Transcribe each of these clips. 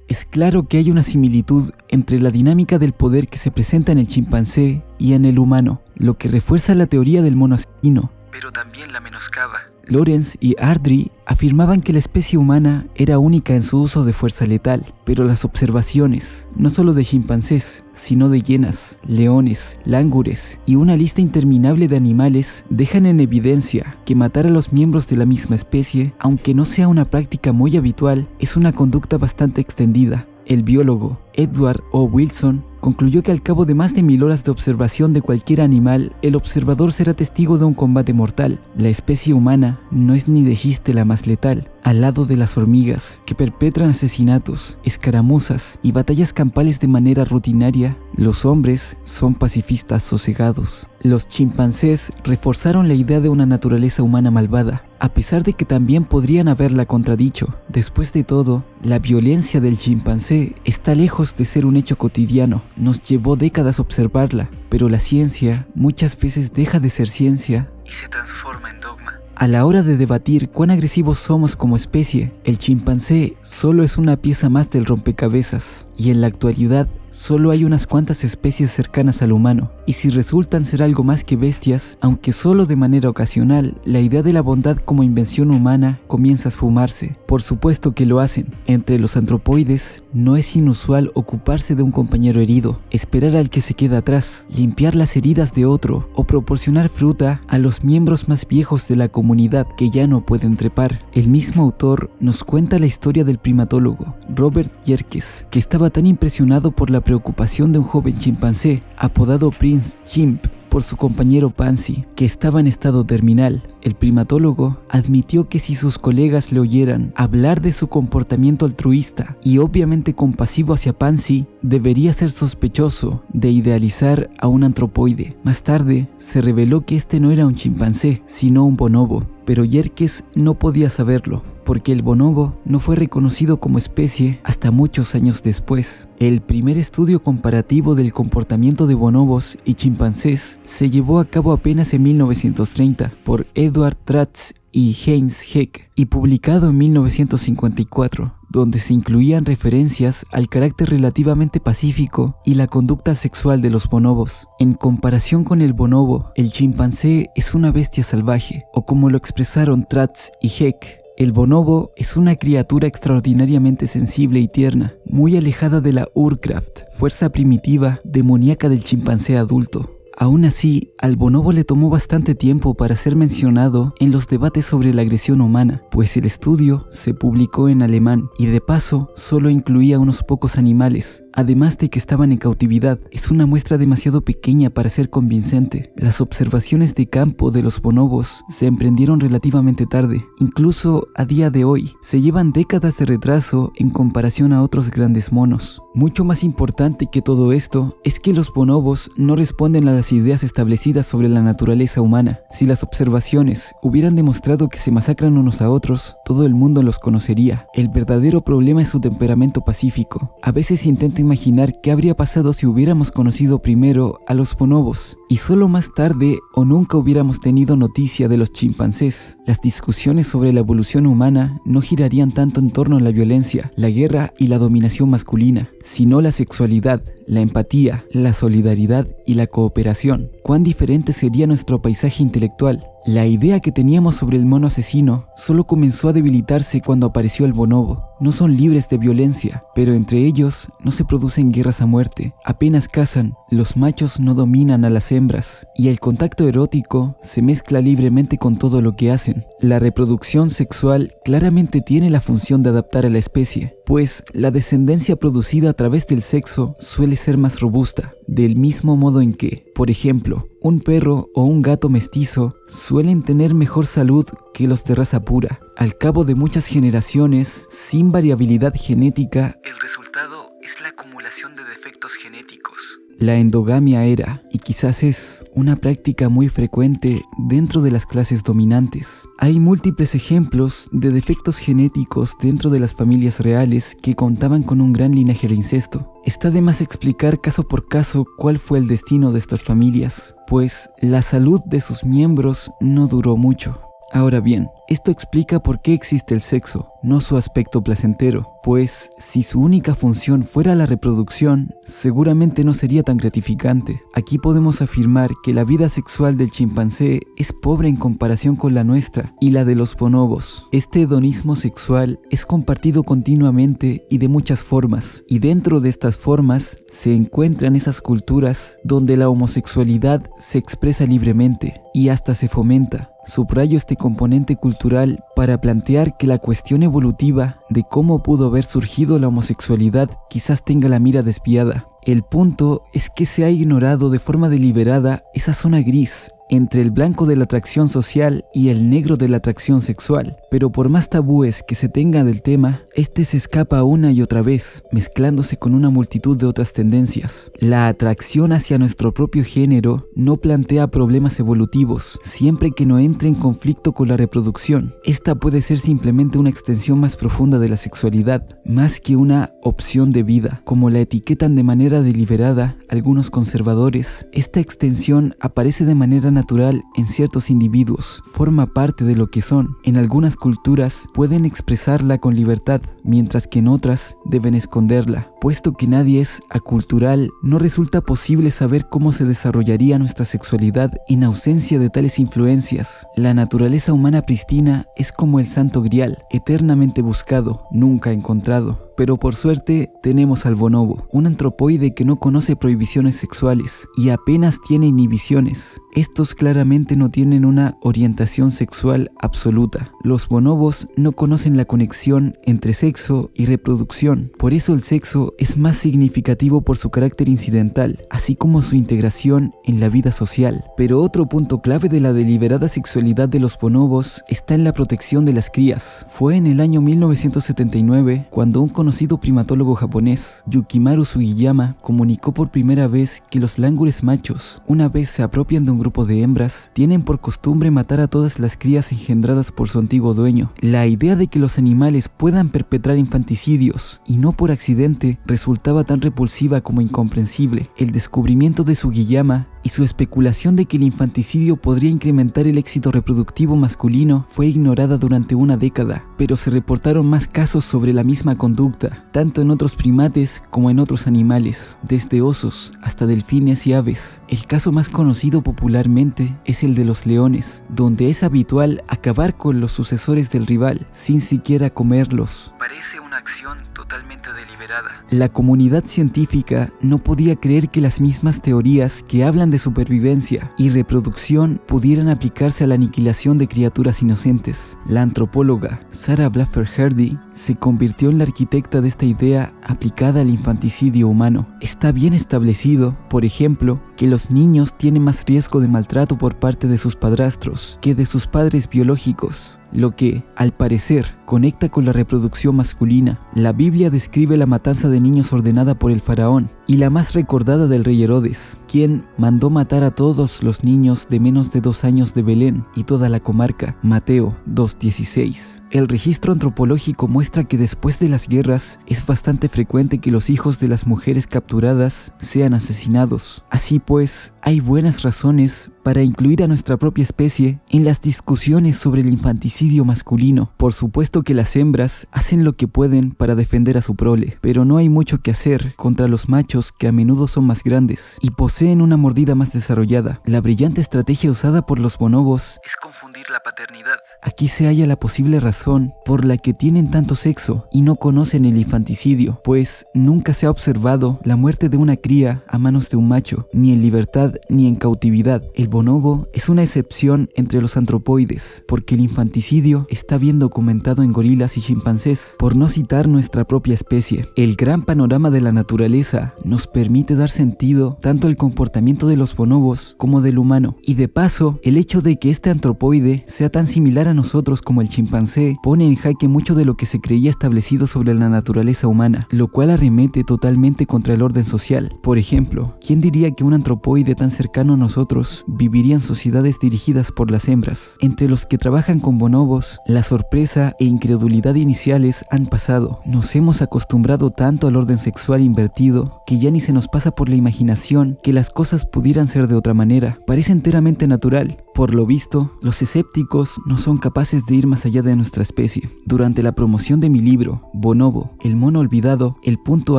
Es claro que hay una similitud entre la dinámica del poder que se presenta en el chimpancé y en el humano, lo que refuerza la teoría del mono asesino, pero también la menoscaba. Lawrence y Ardrey afirmaban que la especie humana era única en su uso de fuerza letal, pero las observaciones, no solo de chimpancés, sino de hienas, leones, langures y una lista interminable de animales dejan en evidencia que matar a los miembros de la misma especie, aunque no sea una práctica muy habitual, es una conducta bastante extendida. El biólogo Edward O. Wilson concluyó que al cabo de más de 1000 horas de observación de cualquier animal, el observador será testigo de un combate mortal. La especie humana no es ni de chiste la más letal. Al lado de las hormigas, que perpetran asesinatos, escaramuzas y batallas campales de manera rutinaria, los hombres son pacifistas sosegados. Los chimpancés reforzaron la idea de una naturaleza humana malvada, a pesar de que también podrían haberla contradicho. Después de todo, la violencia del chimpancé está lejos de ser un hecho cotidiano. Nos llevó décadas observarla, pero la ciencia muchas veces deja de ser ciencia y se transforma en dogma. A la hora de debatir cuán agresivos somos como especie, el chimpancé solo es una pieza más del rompecabezas, y en la actualidad solo hay unas cuantas especies cercanas al humano, y si resultan ser algo más que bestias, aunque solo de manera ocasional, la idea de la bondad como invención humana comienza a esfumarse. Por supuesto que lo hacen. Entre los antropoides no es inusual ocuparse de un compañero herido, esperar al que se queda atrás, limpiar las heridas de otro o proporcionar fruta a los miembros más viejos de la comunidad que ya no pueden trepar. El mismo autor nos cuenta la historia del primatólogo Robert Yerkes, que estaba tan impresionado por la preocupación de un joven chimpancé, apodado Prince Chimp, por su compañero Pansy, que estaba en estado terminal. El primatólogo admitió que si sus colegas le oyeran hablar de su comportamiento altruista y obviamente compasivo hacia Pansy, debería ser sospechoso de idealizar a un antropoide. Más tarde, se reveló que este no era un chimpancé, sino un bonobo, pero Yerkes no podía saberlo, porque el bonobo no fue reconocido como especie hasta muchos años después. El primer estudio comparativo del comportamiento de bonobos y chimpancés se llevó a cabo apenas en 1930 por Edward Tratz y Heinz Heck y publicado en 1954, donde se incluían referencias al carácter relativamente pacífico y la conducta sexual de los bonobos. En comparación con el bonobo, el chimpancé es una bestia salvaje, o como lo expresaron Tratz y Heck, el bonobo es una criatura extraordinariamente sensible y tierna, muy alejada de la Urkraft, fuerza primitiva, demoníaca del chimpancé adulto. Aún así, al bonobo le tomó bastante tiempo para ser mencionado en los debates sobre la agresión humana, pues el estudio se publicó en alemán y de paso solo incluía unos pocos animales, además de que estaban en cautividad. Es una muestra demasiado pequeña para ser convincente. Las observaciones de campo de los bonobos se emprendieron relativamente tarde. Incluso a día de hoy, se llevan décadas de retraso en comparación a otros grandes monos. Mucho más importante que todo esto es que los bonobos no responden a las ideas establecidas sobre la naturaleza humana. Si las observaciones hubieran demostrado que se masacran unos a otros, todo el mundo los conocería. El verdadero problema es su temperamento pacífico. A veces intento imaginar qué habría pasado si hubiéramos conocido primero a los bonobos y solo más tarde o nunca hubiéramos tenido noticia de los chimpancés. Las discusiones sobre la evolución humana no girarían tanto en torno a la violencia, la guerra y la dominación masculina, sino la sexualidad, la empatía, la solidaridad y la cooperación. ¿Cuán diferente sería nuestro paisaje intelectual? La idea que teníamos sobre el mono asesino solo comenzó a debilitarse cuando apareció el bonobo. No son libres de violencia, pero entre ellos no se producen guerras a muerte. Apenas cazan, los machos no dominan a las hembras, y el contacto erótico se mezcla libremente con todo lo que hacen. La reproducción sexual claramente tiene la función de adaptar a la especie, pues la descendencia producida a través del sexo suele ser más robusta, del mismo modo en que, por ejemplo, un perro o un gato mestizo suelen tener mejor salud que los de raza pura. Al cabo de muchas generaciones, sin variabilidad genética, el resultado es la acumulación de defectos genéticos. La endogamia era, y quizás es, una práctica muy frecuente dentro de las clases dominantes. Hay múltiples ejemplos de defectos genéticos dentro de las familias reales que contaban con un gran linaje de incesto. Está de más explicar caso por caso cuál fue el destino de estas familias, pues la salud de sus miembros no duró mucho. Ahora bien, esto explica por qué existe el sexo, no su aspecto placentero, pues si su única función fuera la reproducción, seguramente no sería tan gratificante. Aquí podemos afirmar que la vida sexual del chimpancé es pobre en comparación con la nuestra y la de los bonobos. Este hedonismo sexual es compartido continuamente y de muchas formas, y dentro de estas formas se encuentran esas culturas donde la homosexualidad se expresa libremente y hasta se fomenta. Subrayo este componente cultural para plantear que la cuestión evolutiva de cómo pudo haber surgido la homosexualidad quizás tenga la mira desviada. El punto es que se ha ignorado de forma deliberada esa zona gris entre el blanco de la atracción social y el negro de la atracción sexual, pero por más tabúes que se tenga del tema, este se escapa una y otra vez, mezclándose con una multitud de otras tendencias. La atracción hacia nuestro propio género no plantea problemas evolutivos, siempre que no entre en conflicto con la reproducción. Esta puede ser simplemente una extensión más profunda de la sexualidad, más que una opción de vida, como la etiquetan de manera deliberada algunos conservadores. Esta extensión aparece de manera natural en ciertos individuos, forma parte de lo que son. En algunas culturas pueden expresarla con libertad, mientras que en otras deben esconderla. Puesto que nadie es acultural, no resulta posible saber cómo se desarrollaría nuestra sexualidad en ausencia de tales influencias. La naturaleza humana pristina es como el santo grial, eternamente buscado, nunca encontrado. Pero por suerte tenemos al bonobo, un antropoide que no conoce prohibiciones sexuales y apenas tiene inhibiciones. Estos claramente no tienen una orientación sexual absoluta. Los bonobos no conocen la conexión entre sexo y reproducción. Por eso el sexo es más significativo por su carácter incidental, así como su integración en la vida social. Pero otro punto clave de la deliberada sexualidad de los bonobos está en la protección de las crías. Fue en el año 1979 cuando un conocido primatólogo japonés, Yukimaru Sugiyama, comunicó por primera vez que los langures machos, una vez se apropian de un grupo de hembras, tienen por costumbre matar a todas las crías engendradas por su antiguo dueño. La idea de que los animales puedan perpetrar infanticidios, y no por accidente, resultaba tan repulsiva como incomprensible. El descubrimiento de Sugiyama y su especulación de que el infanticidio podría incrementar el éxito reproductivo masculino fue ignorada durante una década, pero se reportaron más casos sobre la misma conducta, tanto en otros primates como en otros animales, desde osos hasta delfines y aves. El caso más conocido popularmente es el de los leones, donde es habitual acabar con los sucesores del rival sin siquiera comerlos. Parece una acción totalmente deliberada. La comunidad científica no podía creer que las mismas teorías que hablan de supervivencia y reproducción pudieran aplicarse a la aniquilación de criaturas inocentes. La antropóloga Sarah Blaffer Hardy se convirtió en la arquitecta de esta idea aplicada al infanticidio humano. Está bien establecido, por ejemplo, que los niños tienen más riesgo de maltrato por parte de sus padrastros que de sus padres biológicos, lo que, al parecer, conecta con la reproducción masculina. La Biblia describe la matanza de niños ordenada por el faraón y la más recordada del rey Herodes, quien mandó matar a todos los niños de menos de 2 años de Belén y toda la comarca. Mateo 2:16. El registro antropológico muestra que después de las guerras es bastante frecuente que los hijos de las mujeres capturadas sean asesinados. Así pues, hay buenas razones para incluir a nuestra propia especie en las discusiones sobre el infanticidio masculino. Por supuesto que las hembras hacen lo que pueden para defender a su prole, pero no hay mucho que hacer contra los machos que a menudo son más grandes y poseen una mordida más desarrollada. La brillante estrategia usada por los bonobos es confundir la paternidad. Aquí se halla la posible razón por la que tienen tanto sexo y no conocen el infanticidio, pues nunca se ha observado la muerte de una cría a manos de un macho, ni en libertad ni en cautividad. El bonobo es una excepción entre los antropoides, porque el infanticidio está bien documentado en gorilas y chimpancés, por no citar nuestra propia especie. El gran panorama de la naturaleza nos permite dar sentido tanto al comportamiento de los bonobos como del humano, y de paso, el hecho de que este antropoide sea tan similar a nosotros como el chimpancé pone en jaque mucho de lo que se creía establecido sobre la naturaleza humana, lo cual arremete totalmente contra el orden social. Por ejemplo, ¿quién diría que un antropoide tan cercano a nosotros viviría en sociedades dirigidas por las hembras? Entre los que trabajan con bonobos, la sorpresa e incredulidad iniciales han pasado. Nos hemos acostumbrado tanto al orden sexual invertido que ya ni se nos pasa por la imaginación que las cosas pudieran ser de otra manera. Parece enteramente natural Por lo visto, los escépticos no son capaces de ir más allá de nuestra especie. Durante la promoción de mi libro, Bonobo, el mono olvidado, el punto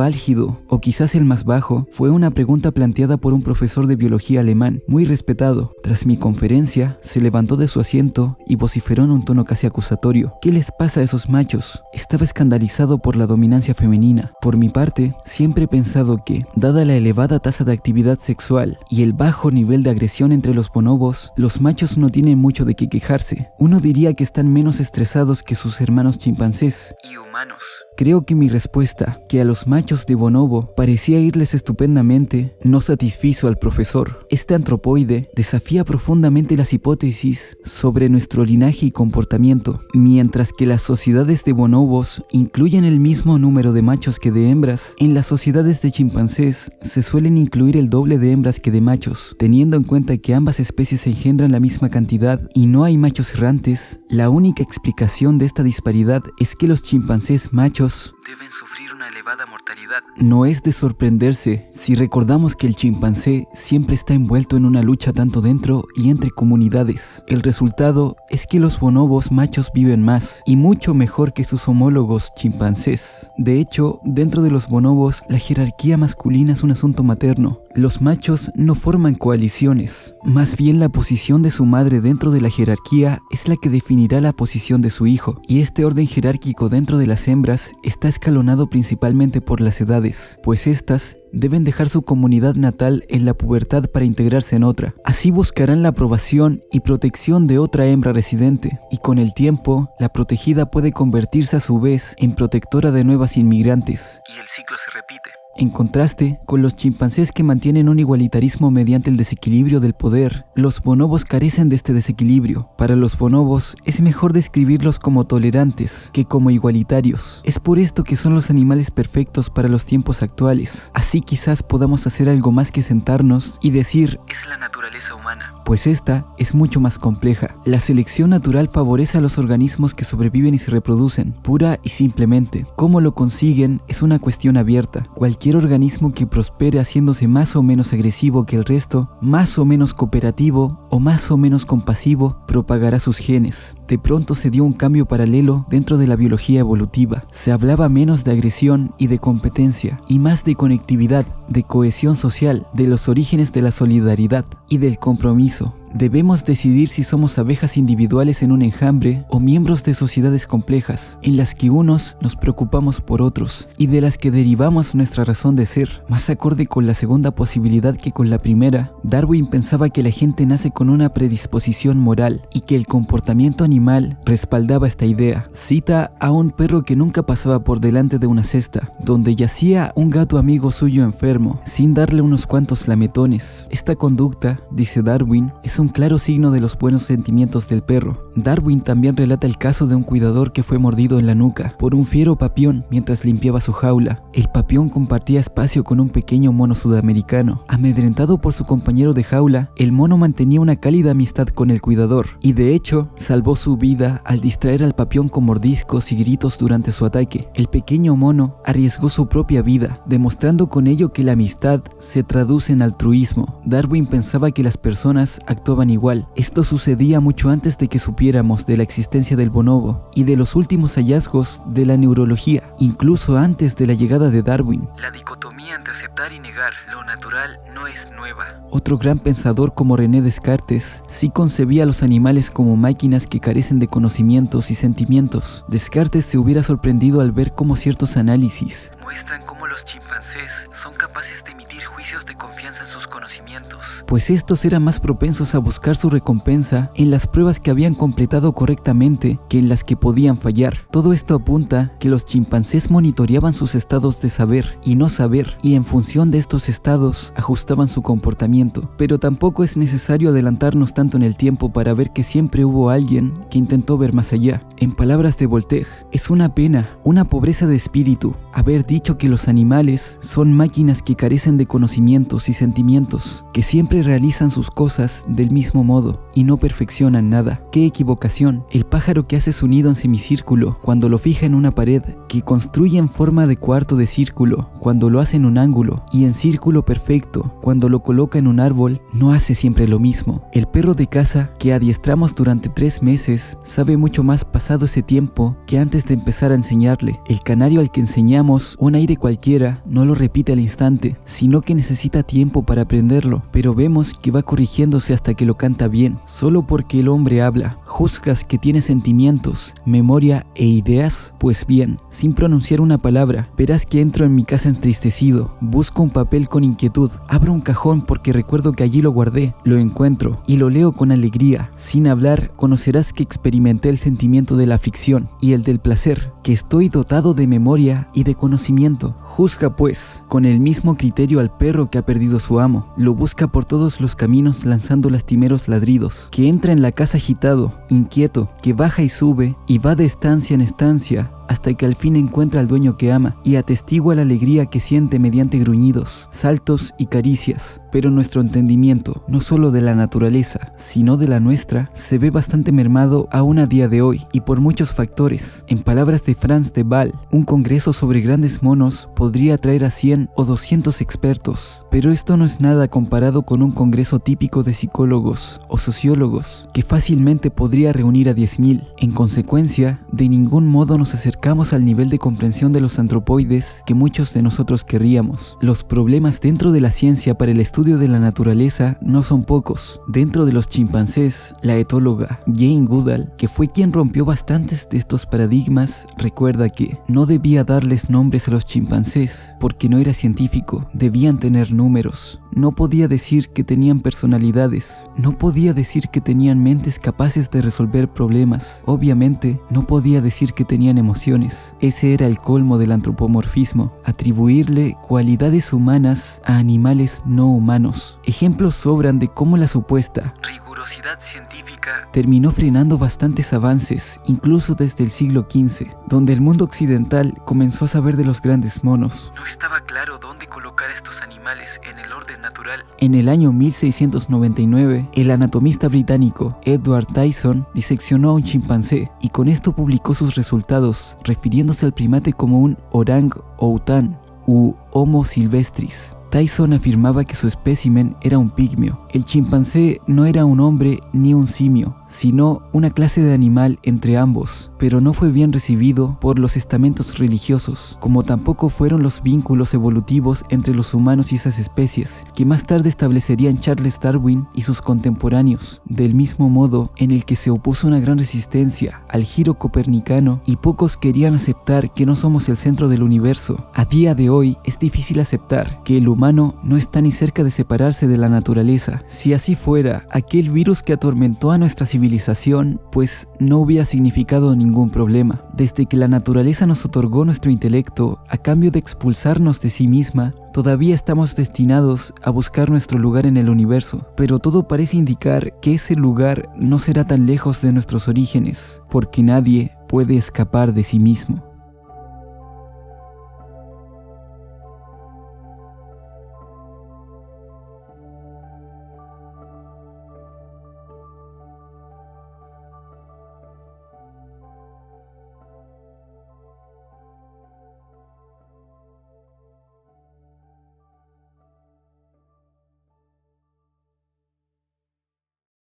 álgido o quizás el más bajo, fue una pregunta planteada por un profesor de biología alemán, muy respetado. Tras mi conferencia, se levantó de su asiento y vociferó en un tono casi acusatorio. ¿Qué les pasa a esos machos? Estaba escandalizado por la dominancia femenina. Por mi parte, siempre he pensado que, dada la elevada tasa de actividad sexual y el bajo nivel de agresión entre los bonobos, los machos no tienen mucho de qué quejarse. Uno diría que están menos estresados que sus hermanos chimpancés y humanos. Creo que mi respuesta, que a los machos de bonobo parecía irles estupendamente, no satisfizo al profesor. Este antropoide desafía profundamente las hipótesis sobre nuestro linaje y comportamiento. Mientras que las sociedades de bonobos incluyen el mismo número de machos que de hembras, en las sociedades de chimpancés se suelen incluir el doble de hembras que de machos. Teniendo en cuenta que ambas especies engendran la misma cantidad y no hay machos errantes, la única explicación de esta disparidad es que los chimpancés machos deben sufrir una elevada mortalidad. No es de sorprenderse si recordamos que el chimpancé siempre está envuelto en una lucha tanto dentro y entre comunidades. El resultado es que los bonobos machos viven más y mucho mejor que sus homólogos chimpancés. De hecho, dentro de los bonobos, la jerarquía masculina es un asunto materno. Los machos no forman coaliciones, más bien la posición de su madre dentro de la jerarquía es la que definirá la posición de su hijo, y este orden jerárquico dentro de las hembras está escalonado principalmente por las edades, pues estas deben dejar su comunidad natal en la pubertad para integrarse en otra. Así buscarán la aprobación y protección de otra hembra residente, y con el tiempo, la protegida puede convertirse a su vez en protectora de nuevas inmigrantes, y el ciclo se repite. En contraste con los chimpancés que mantienen un igualitarismo mediante el desequilibrio del poder, los bonobos carecen de este desequilibrio. Para los bonobos es mejor describirlos como tolerantes que como igualitarios. Es por esto que son los animales perfectos para los tiempos actuales. Así quizás podamos hacer algo más que sentarnos y decir es la naturaleza humana, pues esta es mucho más compleja. La selección natural favorece a los organismos que sobreviven y se reproducen, pura y simplemente. Cómo lo consiguen es una cuestión abierta. Cualquier organismo que prospere haciéndose más o menos agresivo que el resto, más o menos cooperativo o más o menos compasivo, propagará sus genes. De pronto se dio un cambio paralelo dentro de la biología evolutiva. Se hablaba menos de agresión y de competencia, y más de conectividad, de cohesión social, de los orígenes de la solidaridad y del compromiso. Debemos decidir si somos abejas individuales en un enjambre o miembros de sociedades complejas, en las que unos nos preocupamos por otros y de las que derivamos nuestra razón de ser. Más acorde con la segunda posibilidad que con la primera, Darwin pensaba que la gente nace con una predisposición moral y que el comportamiento animal respaldaba esta idea. Cita a un perro que nunca pasaba por delante de una cesta, donde yacía un gato amigo suyo enfermo, sin darle unos cuantos lametones. Esta conducta, dice Darwin, es un claro signo de los buenos sentimientos del perro. Darwin también relata el caso de un cuidador que fue mordido en la nuca por un fiero papión mientras limpiaba su jaula. El papión compartía espacio con un pequeño mono sudamericano. Amedrentado por su compañero de jaula, el mono mantenía una cálida amistad con el cuidador y de hecho salvó su vida al distraer al papión con mordiscos y gritos durante su ataque. El pequeño mono arriesgó su propia vida, demostrando con ello que la amistad se traduce en altruismo. Darwin pensaba que las personas actuaban igual. Esto sucedía mucho antes de que supiéramos de la existencia del bonobo y de los últimos hallazgos de la neurología, incluso antes de la llegada de Darwin. La dicotomía entre aceptar y negar lo natural no es nueva. Otro gran pensador como René Descartes sí concebía a los animales como máquinas que carecen de conocimientos y sentimientos. Descartes se hubiera sorprendido al ver cómo ciertos análisis muestran cómo los chimpancés son capaces de emitir juicios de confianza en sus conocimientos, pues estos eran más propensos a buscar su recompensa en las pruebas que habían completado correctamente que en las que podían fallar. Todo esto apunta que los chimpancés monitoreaban sus estados de saber y no saber, y en función de estos estados ajustaban su comportamiento. Pero tampoco es necesario adelantarnos tanto en el tiempo para ver que siempre hubo alguien que intentó ver más allá. En palabras de Voltaire, es una pena, una pobreza de espíritu, haber dicho que los animales son máquinas que carecen de conocimientos y sentimientos, que siempre realizan sus cosas del del mismo modo y no perfeccionan nada. ¡Qué equivocación! El pájaro que hace su nido en semicírculo cuando lo fija en una pared, que construye en forma de cuarto de círculo cuando lo hace en un ángulo y en círculo perfecto cuando lo coloca en un árbol, no hace siempre lo mismo. El perro de casa que adiestramos durante 3 meses sabe mucho más pasado ese tiempo que antes de empezar a enseñarle. El canario al que enseñamos un aire cualquiera no lo repite al instante, sino que necesita tiempo para aprenderlo, pero vemos que va corrigiéndose hasta que lo canta bien. Solo porque el hombre habla, ¿juzgas que tiene sentimientos, memoria e ideas? Pues bien, sin pronunciar una palabra, verás que entro en mi casa entristecido, busco un papel con inquietud, abro un cajón porque recuerdo que allí lo guardé, lo encuentro y lo leo con alegría. Sin hablar, conocerás que experimenté el sentimiento de la aflicción y el del placer, que estoy dotado de memoria y de conocimiento. Juzga pues, con el mismo criterio al perro que ha perdido su amo, lo busca por todos los caminos lanzando lastimeros ladridos, que entra en la casa agitado, inquieto, que baja y sube y va de estancia en estancia hasta que al fin encuentra al dueño que ama y atestigua la alegría que siente mediante gruñidos, saltos y caricias. Pero nuestro entendimiento, no solo de la naturaleza, sino de la nuestra, se ve bastante mermado aún a día de hoy y por muchos factores. En palabras de Franz de Waal, un congreso sobre grandes monos podría atraer a 100 o 200 expertos, pero esto no es nada comparado con un congreso típico de psicólogos o sociólogos, que fácilmente podría reunir a 10.000. En consecuencia, de ningún modo nos acercamos al nivel de comprensión de los antropoides que muchos de nosotros querríamos. Los problemas dentro de la ciencia para el estudio de la naturaleza no son pocos. Dentro de los chimpancés, la etóloga Jane Goodall, que fue quien rompió bastantes de estos paradigmas, recuerda que no debía darles nombres a los chimpancés porque no era científico, debían tener números. No podía decir que tenían personalidades, no podía decir que tenían mentes capaces de resolver problemas, obviamente no podía decir que tenían emociones. Ese era el colmo del antropomorfismo, atribuirle cualidades humanas a animales no humanos. Ejemplos sobran de cómo la supuesta rigurosidad científica terminó frenando bastantes avances, incluso desde el siglo XV, donde el mundo occidental comenzó a saber de los grandes monos. No estaba claro dónde colocar a estos animales en el orden natural. En el año 1699, el anatomista británico Edward Tyson diseccionó a un chimpancé y con esto publicó sus resultados, refiriéndose al primate como un orang oután u Homo silvestris. Tyson afirmaba que su espécimen era un pigmeo. El chimpancé no era un hombre ni un simio, sino una clase de animal entre ambos, pero no fue bien recibido por los estamentos religiosos, como tampoco fueron los vínculos evolutivos entre los humanos y esas especies, que más tarde establecerían Charles Darwin y sus contemporáneos, del mismo modo en el que se opuso una gran resistencia al giro copernicano y pocos querían aceptar que no somos el centro del universo. A día de hoy es difícil aceptar que el humano no está ni cerca de separarse de la naturaleza. Si así fuera, aquel virus que atormentó a nuestra civilización, pues no hubiera significado ningún problema. Desde que la naturaleza nos otorgó nuestro intelecto a cambio de expulsarnos de sí misma, todavía estamos destinados a buscar nuestro lugar en el universo, pero todo parece indicar que ese lugar no será tan lejos de nuestros orígenes, porque nadie puede escapar de sí mismo.